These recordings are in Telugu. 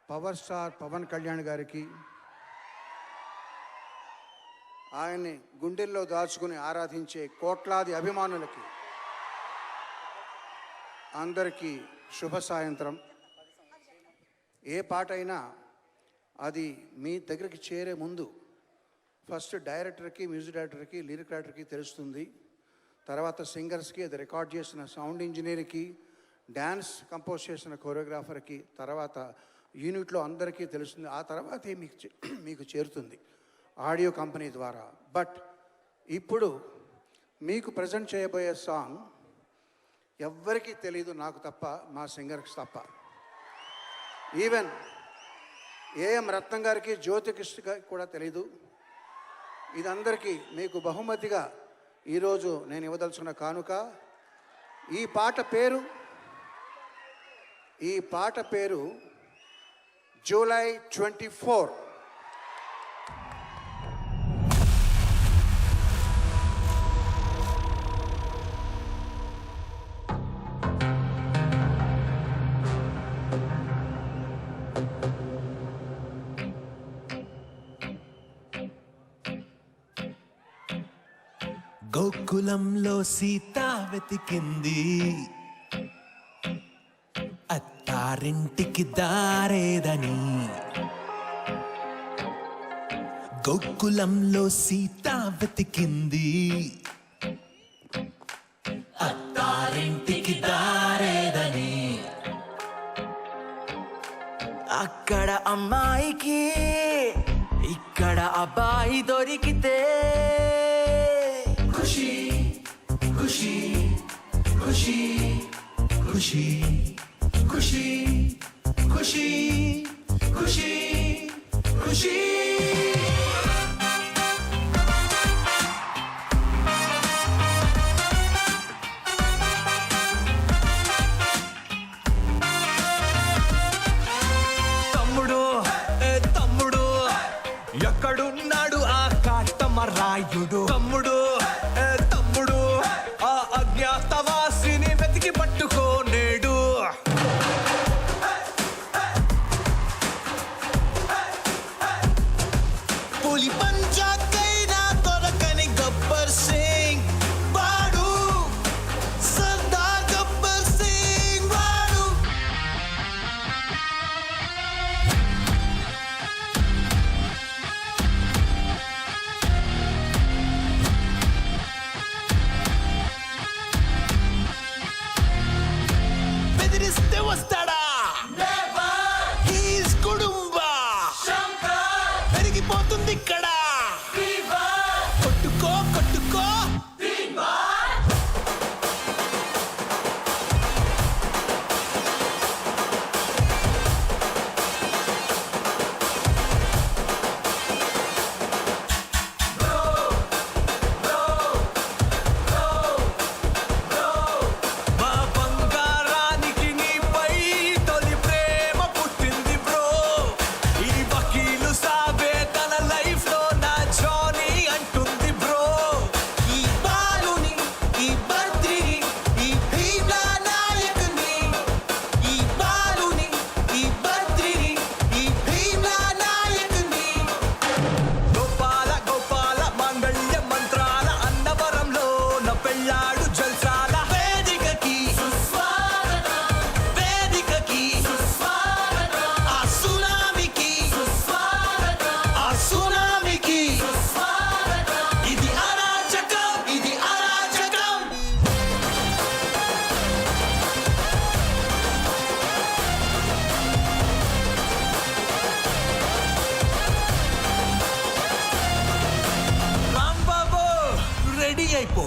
పవర్ స్టార్ పవన్ కళ్యాణ్ గారికి, ఆయన్ని గుండెల్లో దాచుకుని ఆరాధించే కోట్లాది అభిమానులకి అందరికీ శుభ సాయంత్రం. ఏ పాట అయినా అది మీ దగ్గరికి చేరే ముందు ఫస్ట్ డైరెక్టర్కి, మ్యూజిక్ డైరెక్టర్కి, లిరిక్ రైటర్కి తెలుస్తుంది. తర్వాత సింగర్స్కి, అది రికార్డ్ చేసిన సౌండ్ ఇంజనీర్కి, డ్యాన్స్ కంపోజ్ చేసిన కొరియోగ్రాఫర్కి, తర్వాత యూనిట్లో అందరికీ తెలుస్తుంది. ఆ తర్వాతే మీకు చేరుతుంది ఆడియో కంపెనీ ద్వారా. బట్ ఇప్పుడు మీకు ప్రజెంట్ చేయబోయే సాంగ్ ఎవ్వరికీ తెలీదు, నాకు తప్ప, మా సింగర్కి తప్ప. ఈవెన్ ఏఎం రత్నం గారికి, జ్యోతికృష్ణ గారికి కూడా తెలీదు. ఇదందరికీ మీకు బహుమతిగా ఈరోజు నేను ఇవ్వదలుచుకున్న కానుక. ఈ పాట పేరు జూలై 24. గోకులంలో సీత వెతికింది, అత్తారింటికి దారేదని. గోకులంలో సీత వెతికింది, అత్తారింటికి దారేదని. అక్కడ అమ్మాయికి ఇక్కడ అబ్బాయి దొరికితే ఖుషి ఖుషి ఖుషి ఖుషి ఖుషి ఖుషి ఖుషి ఖుషి. తమ్ముడు తమ్ముడు ఎక్కడున్నాడు ఆ కాటమరాయుడు? తమ్ముడు తమ్ముడు ఆ అజ్ఞాతవాసిని వెతికి పట్టుకోనేడు. పులి పంజాకైనా దొరకని గబ్బర్ సింగ్ వాడు, సర్దార్ గబ్బర్ సింగ్ వాడు. బెదిరిస్తే వస్తాడా? హీస్ కుడుంబా పెరిగిపోతుంది ఇక్కడ. కొట్టుకో కొట్టుకో మా బంగారానికి నీపై తొలి ప్రేమ పుట్టింది బ్రో. ఈ వకీలు సాబే తన లైఫ్ లో నా జానీ అంటుంది బ్రో. ఈ బాలుని, ఈ బద్రిని, ఈ భీమ్లా నాయకుని. ఈ బాలుని, ఈ బద్రిని, ఈ భీమ్లా నాయకుని. గోపాల గోపాల మాంగళ్య మంత్రాల అన్నవరంలో నా పెళ్ళాడు జల్సాల. వేదికకి వేదికకి ఆ సునామికి ఆ సునామికి. ఇది అరాచకం, ఇది అరాచకం. రాంబాబు రెడీ అయిపో,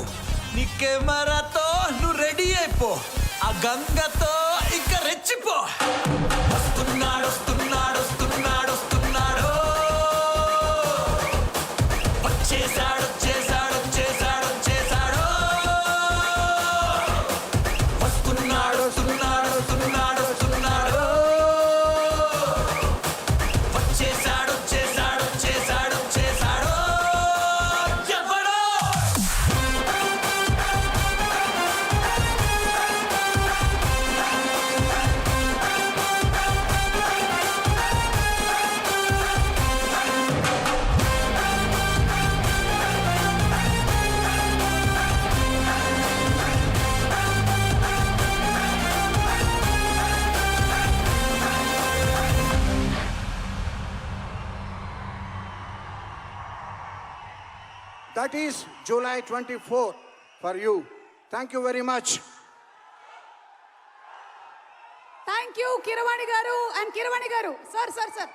నీ కెమెరాతో నువ్వు రెడీ అయిపో. ఆ గంగతో ఇక రెచ్చిపో. వస్తున్నాడు వస్తున్నాడు వస్తున్నాడు వస్తున్నాడు, వచ్చేసాడు వచ్చేసాడు వచ్చేసాడు వచ్చేసాడు. వస్తున్నాడు వస్తున్నాడు వస్తున్నాడు వస్తున్నాడు, వచ్చేసాడు వచ్చేసాడు వచ్చేసాడు వచ్చేసాడు. ఎవడో That is July 24 for you. Thank you very much. Thank you Keeravani garu. And Keeravani garu, sir sir sir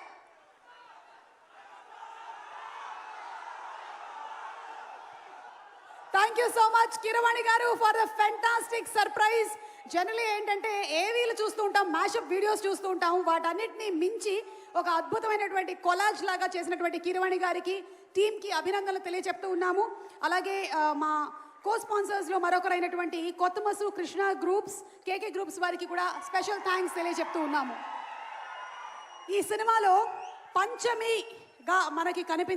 thank you so much Keeravani garu for the fantastic surprise. Generally ఏంటంటే ఏవీలు చూస్తూ ఉంటాం, మ్యాషప్ వీడియోస్ చూస్తూ ఉంటాం, వాటన్నిటిని మించి ఒక అద్భుతమైనటువంటి కొలాజ్ లాగా చేసినటువంటి కీరవాణి గారికి, టీంకి అభినందనలు తెలియజెప్తూ ఉన్నాము. అలాగే మా కో స్పాన్సర్స్లో మరొకరైనటువంటి కొత్తమసు కృష్ణ గ్రూప్స్, కేకే గ్రూప్స్ వారికి కూడా స్పెషల్ థ్యాంక్స్ తెలియజెప్తూ ఉన్నాము. ఈ సినిమాలో పంచమిగా మనకి కనిపించే